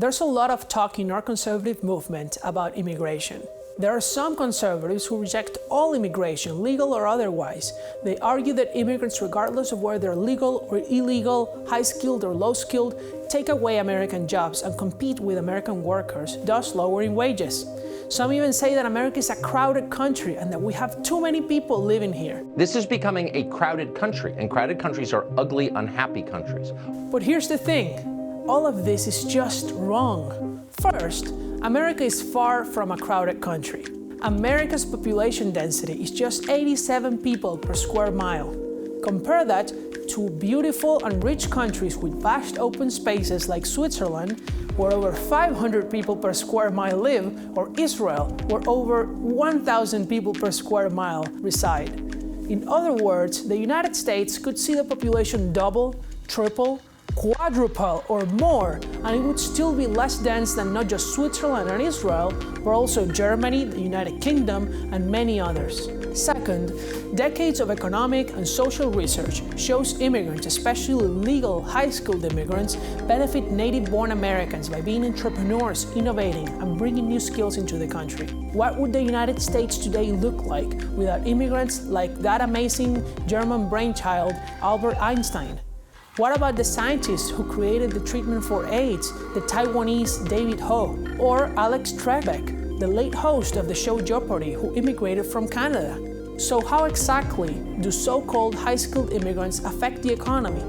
There's a lot of talk in our conservative movement about immigration. There are some conservatives who reject all immigration, legal or otherwise. They argue that immigrants, regardless of whether they're legal or illegal, high-skilled or low-skilled, take away American jobs and compete with American workers, thus lowering wages. Some even say that America is a crowded country and that we have too many people living here. This is becoming a crowded country, and crowded countries are ugly, unhappy countries. But here's the thing, all of this is just wrong. First, America is far from a crowded country. America's population density is just 87 people per square mile. Compare that to beautiful and rich countries with vast open spaces like Switzerland, where over 500 people per square mile live, or Israel, where over 1,000 people per square mile reside. In other words, the United States could see the population double, triple, quadruple or more, and it would still be less dense than not just Switzerland and Israel, but also Germany, the United Kingdom, and many others. Second, decades of economic and social research shows immigrants, especially legal high-skilled immigrants, benefit native-born Americans by being entrepreneurs, innovating, and bringing new skills into the country. What would the United States today look like without immigrants like that amazing German brainchild, Albert Einstein? What about the scientists who created the treatment for AIDS, the Taiwanese David Ho, or Alex Trebek, the late host of the show Jeopardy, who immigrated from Canada? So how exactly do so-called high-skilled immigrants affect the economy?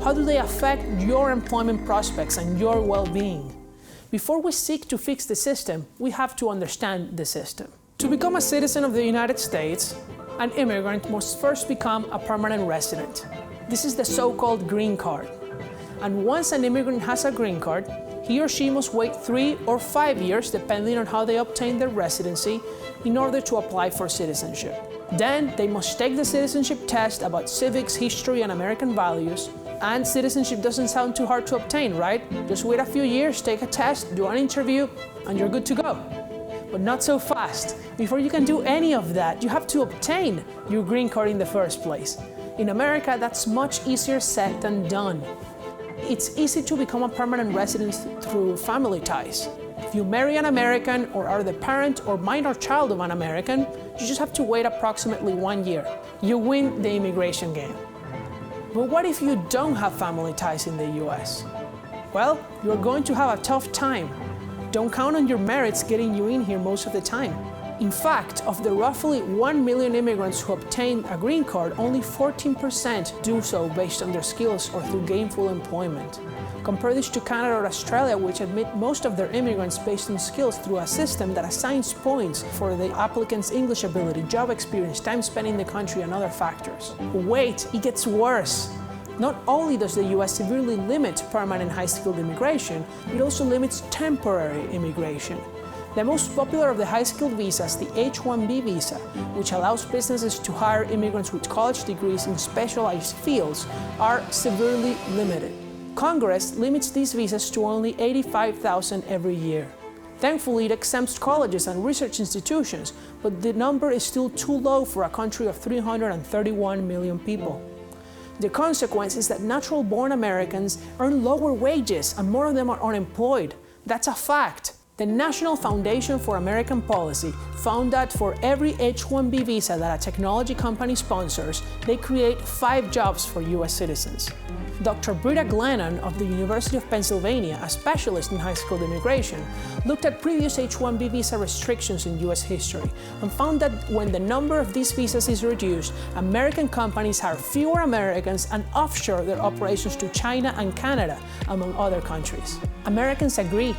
How do they affect your employment prospects and your well-being? Before we seek to fix the system, we have to understand the system. To become a citizen of the United States, an immigrant must first become a permanent resident. This is the so-called green card. And once an immigrant has a green card, he or she must wait 3 or 5 years, depending on how they obtain their residency, in order to apply for citizenship. Then they must take the citizenship test about civics, history, and American values. And citizenship doesn't sound too hard to obtain, right? Just wait a few years, take a test, do an interview, and you're good to go. But not so fast. Before you can do any of that, you have to obtain your green card in the first place. In America, that's much easier said than done. It's easy to become a permanent resident through family ties. If you marry an American or are the parent or minor child of an American, you just have to wait approximately 1 year. You win the immigration game. But what if you don't have family ties in the US? Well, you're going to have a tough time. Don't count on your merits getting you in here most of the time. In fact, of the roughly 1 million immigrants who obtain a green card, only 14% do so based on their skills or through gainful employment. Compare this to Canada or Australia, which admit most of their immigrants based on skills through a system that assigns points for the applicant's English ability, job experience, time spent in the country, and other factors. But wait, it gets worse. Not only does the US severely limit permanent high-skilled immigration, it also limits temporary immigration. The most popular of the high-skilled visas, the H-1B visa, which allows businesses to hire immigrants with college degrees in specialized fields, are severely limited. Congress limits these visas to only 85,000 every year. Thankfully, it exempts colleges and research institutions, but the number is still too low for a country of 331 million people. The consequence is that natural-born Americans earn lower wages and more of them are unemployed. That's a fact. The National Foundation for American Policy found that for every H-1B visa that a technology company sponsors, they create 5 jobs for US citizens. Dr. Britta Glennon of the University of Pennsylvania, a specialist in high-skilled immigration, looked at previous H-1B visa restrictions in US history and found that when the number of these visas is reduced, American companies hire fewer Americans and offshore their operations to China and Canada, among other countries. Americans agree.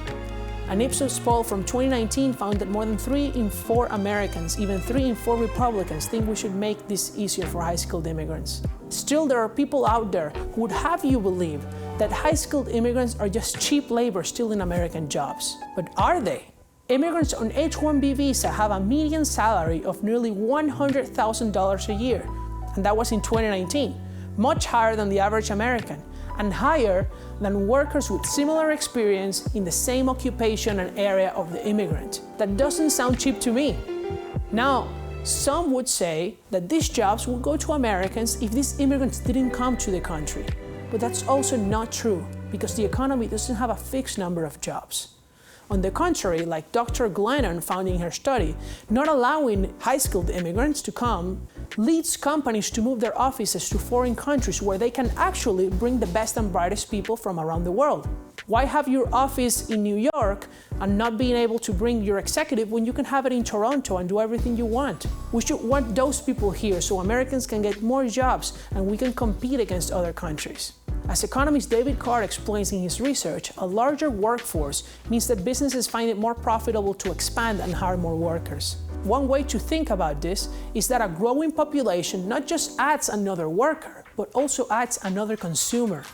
An Ipsos poll from 2019 found that more than 3 in 4 Americans, even 3 in 4 Republicans, think we should make this easier for high-skilled immigrants. Still, there are people out there who would have you believe that high-skilled immigrants are just cheap labor still in American jobs. But are they? Immigrants on H-1B visa have a median salary of nearly $100,000 a year, and that was in 2019, much higher than the average American, and higher than workers with similar experience in the same occupation and area of the immigrant. That doesn't sound cheap to me. Now, some would say that these jobs would go to Americans if these immigrants didn't come to the country. But that's also not true. because the economy doesn't have a fixed number of jobs. On the contrary, like Dr. Glennon found in her study, not allowing high-skilled immigrants to come leads companies to move their offices to foreign countries where they can actually bring the best and brightest people from around the world. Why have your office in New York and not being able to bring your executive when you can have it in Toronto and do everything you want? We should want those people here so Americans can get more jobs and we can compete against other countries. As economist David Card explains in his research, a larger workforce means that businesses find it more profitable to expand and hire more workers. One way to think about this is that a growing population not just adds another worker, but also adds another consumer.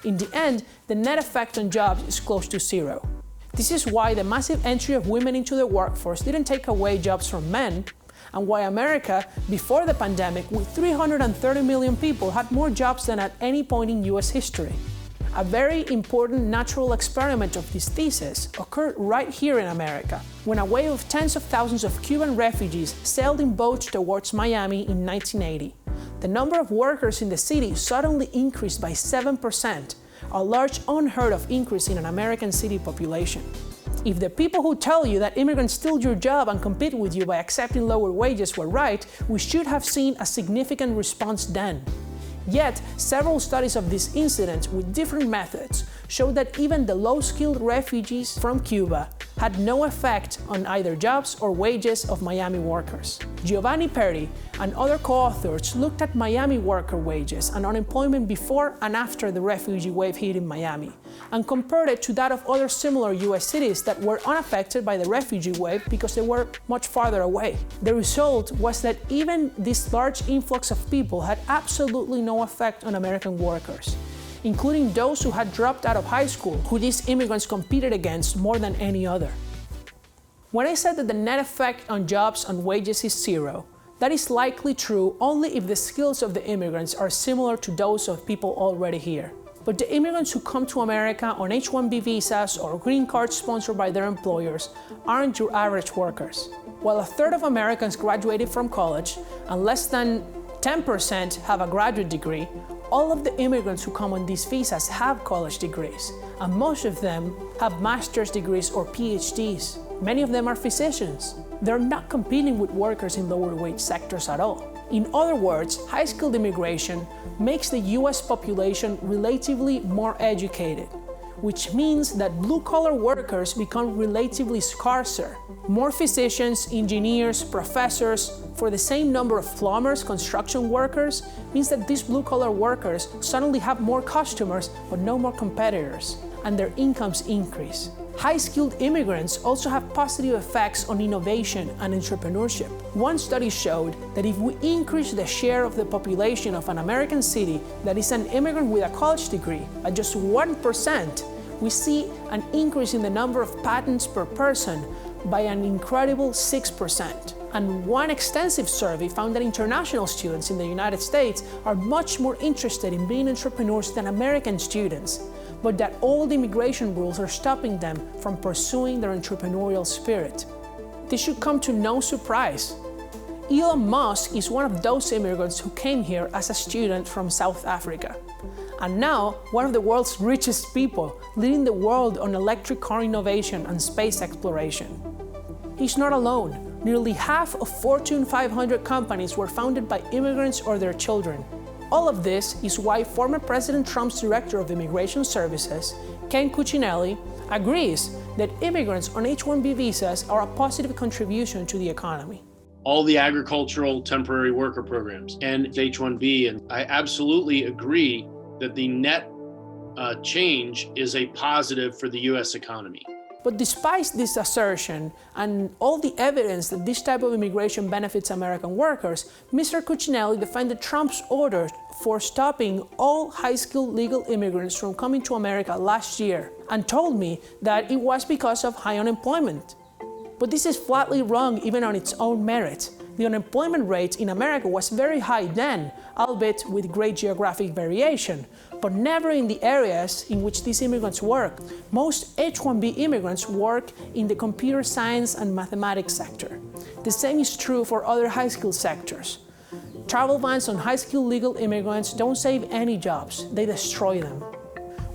In the end, the net effect on jobs is close to zero. This is why the massive entry of women into the workforce didn't take away jobs from men, and why America, before the pandemic, with 330 million people, had more jobs than at any point in US history. A very important natural experiment of this thesis occurred right here in America, when a wave of tens of thousands of Cuban refugees sailed in boats towards Miami in 1980. The number of workers in the city suddenly increased by 7%, a large unheard of increase in an American city population. If the people who tell you that immigrants steal your job and compete with you by accepting lower wages were right, we should have seen a significant response then. Yet, several studies of this incident with different methods show that even the low-skilled refugees from Cuba had no effect on either jobs or wages of Miami workers. Giovanni Perri and other co-authors looked at Miami worker wages and unemployment before and after the refugee wave hit in Miami, and compared it to that of other similar US cities that were unaffected by the refugee wave because they were much farther away. The result was that even this large influx of people had absolutely no effect on American workers, including those who had dropped out of high school, who these immigrants competed against more than any other. When I said that the net effect on jobs and wages is zero, that is likely true only if the skills of the immigrants are similar to those of people already here. But the immigrants who come to America on H-1B visas or green cards sponsored by their employers aren't your average workers. While a third of Americans graduated from college and less than 10% have a graduate degree, all of the immigrants who come on these visas have college degrees, and most of them have master's degrees or PhDs. Many of them are physicians. They're not competing with workers in lower wage sectors at all. In other words, high-skilled immigration makes the US population relatively more educated, which means that blue-collar workers become relatively scarcer. More physicians, engineers, professors, for the same number of plumbers, construction workers, means that these blue-collar workers suddenly have more customers but no more competitors, and their incomes increase. High-skilled immigrants also have positive effects on innovation and entrepreneurship. One study showed that if we increase the share of the population of an American city that is an immigrant with a college degree by just 1%, we see an increase in the number of patents per person by an incredible 6%. And one extensive survey found that international students in the United States are much more interested in being entrepreneurs than American students, but that old immigration rules are stopping them from pursuing their entrepreneurial spirit. This should come to no surprise. Elon Musk is one of those immigrants who came here as a student from South Africa, and now one of the world's richest people, leading the world on electric car innovation and space exploration. He's not alone. Nearly half of Fortune 500 companies were founded by immigrants or their children. All of this is why former President Trump's Director of Immigration Services, Ken Cuccinelli, agrees that immigrants on H-1B visas are a positive contribution to the economy. All the agricultural temporary worker programs and H-1B, and I absolutely agree that the net change is a positive for the U.S. economy. But despite this assertion and all the evidence that this type of immigration benefits American workers, Mr. Cuccinelli defended Trump's order for stopping all high-skilled legal immigrants from coming to America last year and told me that it was because of high unemployment. But this is flatly wrong even on its own merit. The unemployment rate in America was very high then, albeit with great geographic variation, but never in the areas in which these immigrants work. Most H-1B immigrants work in the computer science and mathematics sector. The same is true for other high-skilled sectors. Travel bans on high-skilled legal immigrants don't save any jobs, they destroy them.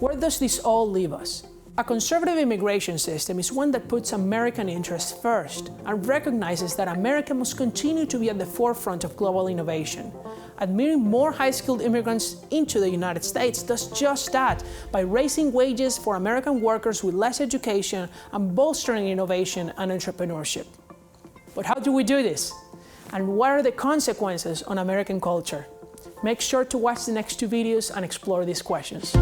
Where does this all leave us? A conservative immigration system is one that puts American interests first and recognizes that America must continue to be at the forefront of global innovation. Admitting more high-skilled immigrants into the United States does just that by raising wages for American workers with less education and bolstering innovation and entrepreneurship. But how do we do this? And what are the consequences on American culture? Make sure to watch the next 2 videos and explore these questions.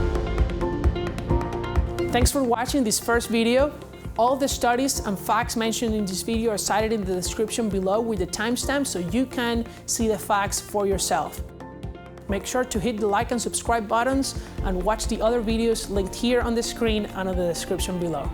Thanks for watching this first video. All the studies and facts mentioned in this video are cited in the description below with the timestamp so you can see the facts for yourself. Make sure to hit the like and subscribe buttons and watch the other videos linked here on the screen and in the description below.